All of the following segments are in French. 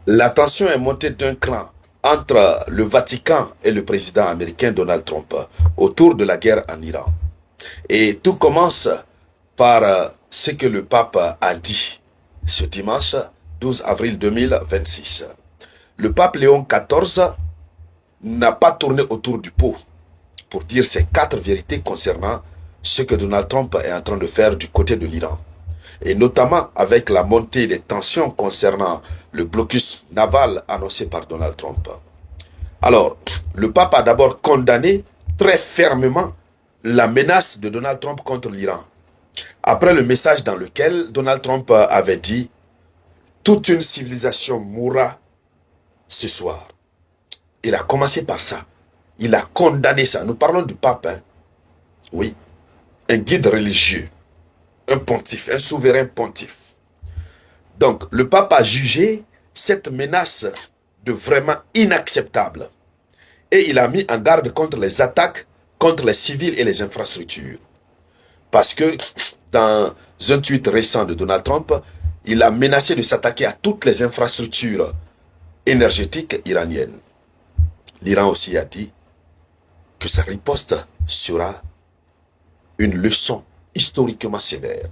La tension est montée d'un cran entre le Vatican et le président américain Donald Trump autour de la guerre en Iran. Et tout commence par ce que le pape a dit ce dimanche 12 avril 2026. Le pape Léon XIV n'a pas tourné autour du pot pour dire ces quatre vérités concernant ce que Donald Trump est en train de faire du côté de l'Iran. Et notamment avec la montée des tensions concernant le blocus naval annoncé par Donald Trump. Alors, le pape a d'abord condamné très fermement la menace de Donald Trump contre l'Iran. Après le message dans lequel Donald Trump avait dit « Toute une civilisation mourra ce soir ». Il a commencé par ça. Il a condamné ça. Nous parlons du pape, hein. Oui, un guide religieux, un pontife, un souverain pontife. Donc, le pape a jugé cette menace de vraiment inacceptable. Et il a mis en garde contre les attaques contre les civils et les infrastructures. Parce que dans un tweet récent de Donald Trump, il a menacé de s'attaquer à toutes les infrastructures énergétiques iraniennes. L'Iran aussi a dit que sa riposte sera une leçon historiquement sévère.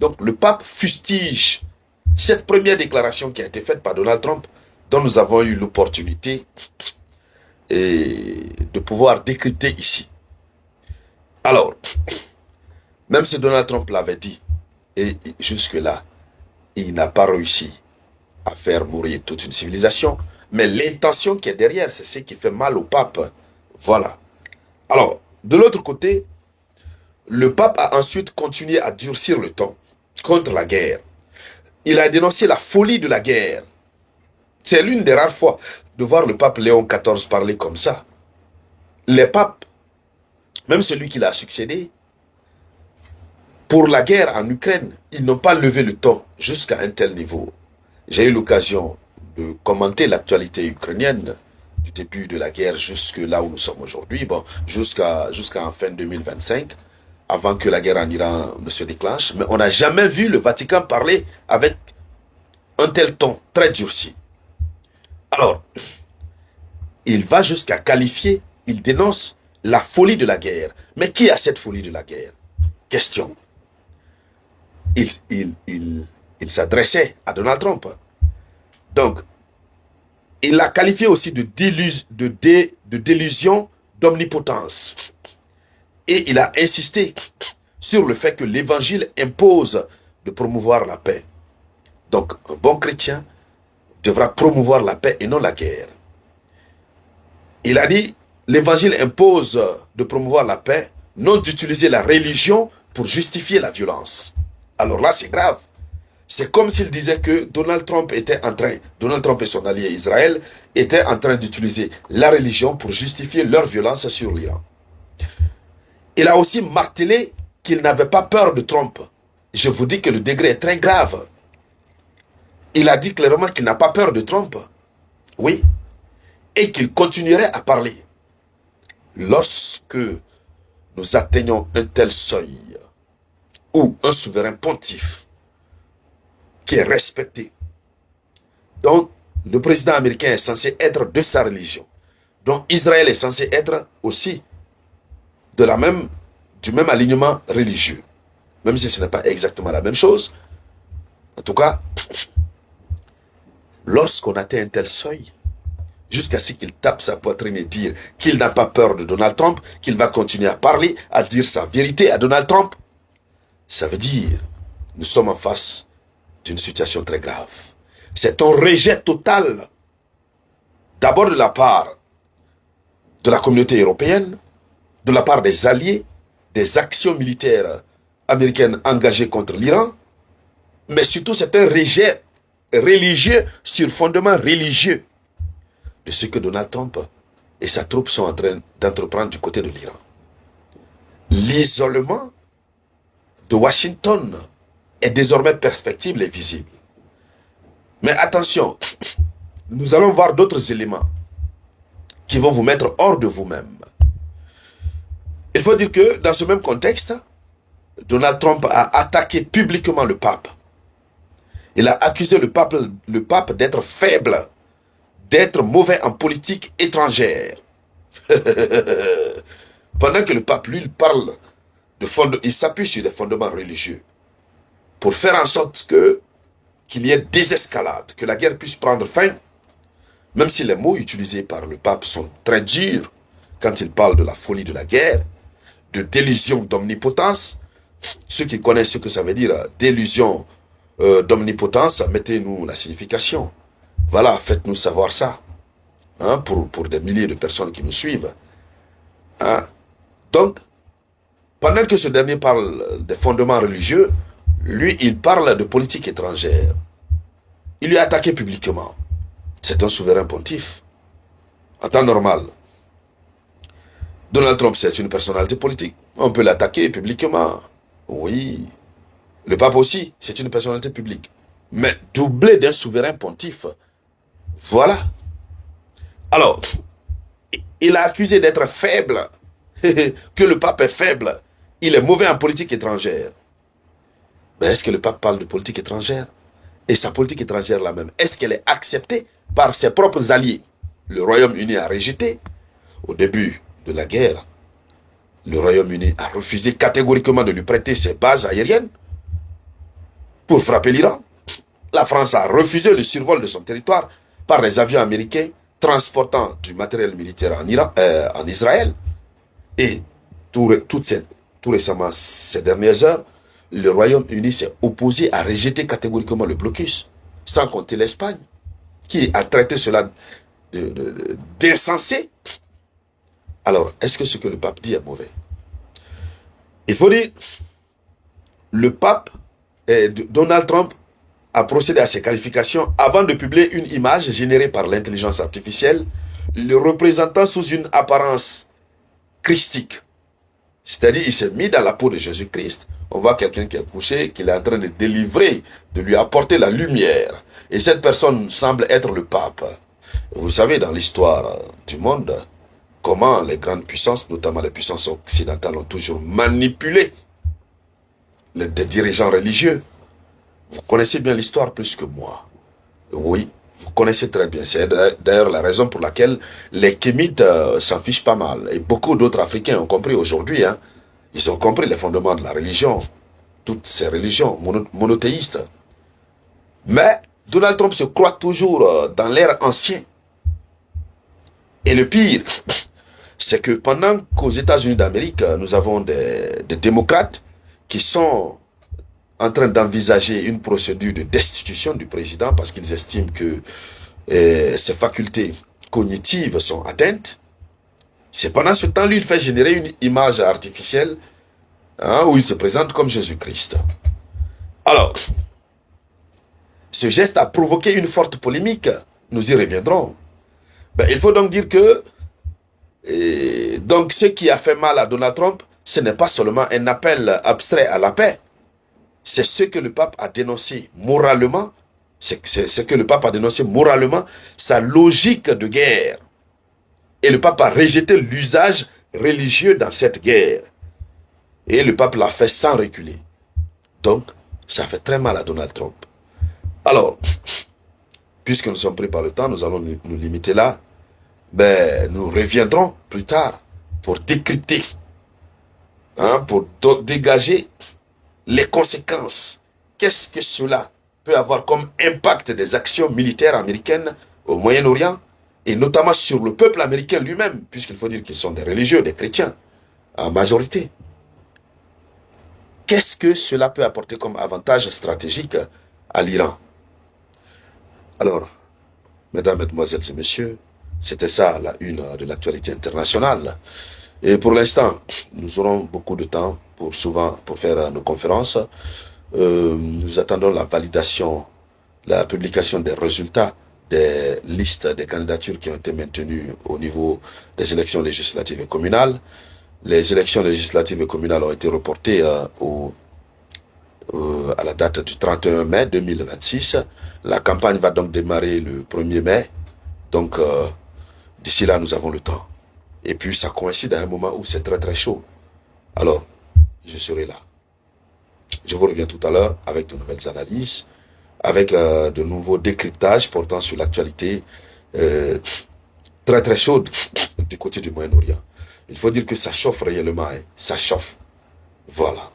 Donc le pape fustige cette première déclaration qui a été faite par Donald Trump, dont nous avons eu l'opportunité de pouvoir décrypter ici. Alors, même si Donald Trump l'avait dit, et jusque-là, il n'a pas réussi à faire mourir toute une civilisation, mais l'intention qui est derrière, c'est ce qui fait mal au pape. Voilà. Alors, de l'autre côté, le pape a ensuite continué à durcir le ton contre la guerre. Il a dénoncé la folie de la guerre. C'est l'une des rares fois de voir le pape Léon XIV parler comme ça. Les papes, même celui qui l'a succédé, pour la guerre en Ukraine, ils n'ont pas levé le ton jusqu'à un tel niveau. J'ai eu l'occasion de commenter l'actualité ukrainienne du début de la guerre jusque là où nous sommes aujourd'hui, bon, jusqu'à fin 2025, avant que la guerre en Iran ne se déclenche. Mais on n'a jamais vu le Vatican parler avec un tel ton très durci. Alors, il va jusqu'à qualifier, il dénonce la folie de la guerre. Mais qui a cette folie de la guerre? Question. Il s'adressait à Donald Trump. Donc, il l'a qualifié aussi de délusion d'omnipotence. Et il a insisté sur le fait que l'évangile impose de promouvoir la paix. Donc, un bon chrétien devra promouvoir la paix et non la guerre. Il a dit, l'évangile impose de promouvoir la paix, non d'utiliser la religion pour justifier la violence. Alors là, c'est grave. C'est comme s'il disait que Donald Trump et son allié Israël étaient en train d'utiliser la religion pour justifier leur violence sur l'Iran. Il a aussi martelé qu'il n'avait pas peur de Trump. Je vous dis que le degré est très grave. Il a dit clairement qu'il n'a pas peur de Trump. Oui. Et qu'il continuerait à parler. Lorsque nous atteignons un tel seuil, où un souverain pontife qui est respecté, dont le président américain est censé être de sa religion, dont Israël est censé être aussi du même alignement religieux, même si ce n'est pas exactement la même chose. En tout cas, lorsqu'on atteint un tel seuil, jusqu'à ce qu'il tape sa poitrine et dire qu'il n'a pas peur de Donald Trump, qu'il va continuer à parler, à dire sa vérité à Donald Trump, ça veut dire nous sommes en face d'une situation très grave. C'est un rejet total, d'abord de la part de la communauté européenne, de la part des alliés, des actions militaires américaines engagées contre l'Iran, mais surtout c'est un rejet religieux sur fondement religieux de ce que Donald Trump et sa troupe sont en train d'entreprendre du côté de l'Iran. L'isolement de Washington est désormais perspectible et visible. Mais attention, nous allons voir d'autres éléments qui vont vous mettre hors de vous-même. Il faut dire que dans ce même contexte, Donald Trump a attaqué publiquement le pape. Il a accusé le pape d'être faible, d'être mauvais en politique étrangère. Pendant que le pape, lui, il parle il s'appuie sur des fondements religieux pour faire en sorte qu'il y ait désescalade, que la guerre puisse prendre fin, même si les mots utilisés par le pape sont très durs quand il parle de la folie de la guerre, de délusion d'omnipotence. Ceux qui connaissent ce que ça veut dire, délusion d'omnipotence, mettez-nous la signification. Voilà, faites-nous savoir ça, hein, pour des milliers de personnes qui nous suivent. Hein. Donc, pendant que ce dernier parle des fondements religieux, lui, il parle de politique étrangère. Il lui a attaqué publiquement. C'est un souverain pontife. En temps normal, Donald Trump, c'est une personnalité politique. On peut l'attaquer publiquement. Oui. Le pape aussi, c'est une personnalité publique. Mais doublé d'un souverain pontife, voilà. Alors, il a accusé d'être faible, que le pape est faible. Il est mauvais en politique étrangère. Mais est-ce que le pape parle de politique étrangère? Et sa politique étrangère là même, est-ce qu'elle est acceptée par ses propres alliés? Le Royaume-Uni a rejeté. Au début de la guerre, le Royaume-Uni a refusé catégoriquement de lui prêter ses bases aériennes pour frapper l'Iran. La France a refusé le survol de son territoire par les avions américains transportant du matériel militaire en Israël. Et tout récemment, ces dernières heures, le Royaume-Uni s'est opposé à rejeter catégoriquement le blocus, sans compter l'Espagne, qui a traité cela d'insensé. Alors, est-ce que ce que le pape dit est mauvais? Il faut dire, le pape, Donald Trump, a procédé à ses qualifications avant de publier une image générée par l'intelligence artificielle, le représentant sous une apparence christique. C'est-à-dire, il s'est mis dans la peau de Jésus-Christ. On voit quelqu'un qui est couché, qu'il est en train de délivrer, de lui apporter la lumière. Et cette personne semble être le pape. Vous savez, dans l'histoire du monde, comment les grandes puissances, notamment les puissances occidentales, ont toujours manipulé des dirigeants religieux. Vous connaissez bien l'histoire plus que moi. Oui, vous connaissez très bien. C'est d'ailleurs la raison pour laquelle les Kémites s'en fichent pas mal. Et beaucoup d'autres Africains ont compris aujourd'hui. Hein, ils ont compris les fondements de la religion. Toutes ces religions monothéistes. Mais Donald Trump se croit toujours dans l'ère ancienne. Et le pire, c'est que pendant qu'aux États-Unis d'Amérique, nous avons des démocrates qui sont en train d'envisager une procédure de destitution du président parce qu'ils estiment que ses facultés cognitives sont atteintes. C'est pendant ce temps, lui, il fait générer une image artificielle, hein, où il se présente comme Jésus-Christ. Alors, ce geste a provoqué une forte polémique. Nous y reviendrons. Ben, il faut donc dire que donc ce qui a fait mal à Donald Trump, ce n'est pas seulement un appel abstrait à la paix. C'est ce que le pape a dénoncé moralement, c'est ce que le pape a dénoncé moralement, sa logique de guerre. Et le pape a rejeté l'usage religieux dans cette guerre. Et le pape l'a fait sans reculer. Donc, ça fait très mal à Donald Trump. Alors, puisque nous sommes pris par le temps, nous allons nous limiter là. Ben, nous reviendrons plus tard pour décrypter, hein, pour dégager les conséquences. Qu'est-ce que cela peut avoir comme impact des actions militaires américaines au Moyen-Orient et notamment sur le peuple américain lui-même, puisqu'il faut dire qu'ils sont des religieux, des chrétiens, en majorité. Qu'est-ce que cela peut apporter comme avantage stratégique à l'Iran? Alors, mesdames, mesdemoiselles et messieurs, c'était ça la une de l'actualité internationale. Et pour l'instant, nous aurons beaucoup de temps pour faire nos conférences. Nous attendons la validation, la publication des résultats des listes des candidatures qui ont été maintenues au niveau des élections législatives et communales. Les élections législatives et communales ont été reportées à la date du 31 mai 2026. La campagne va donc démarrer le 1er mai. Donc, d'ici là, nous avons le temps. Et puis, ça coïncide à un moment où c'est très très chaud. Alors, je serai là. Je vous reviens tout à l'heure avec de nouvelles analyses, avec de nouveaux décryptages portant sur l'actualité très très chaude du côté du Moyen-Orient. Il faut dire que ça chauffe réellement, hein. Ça chauffe. Voilà.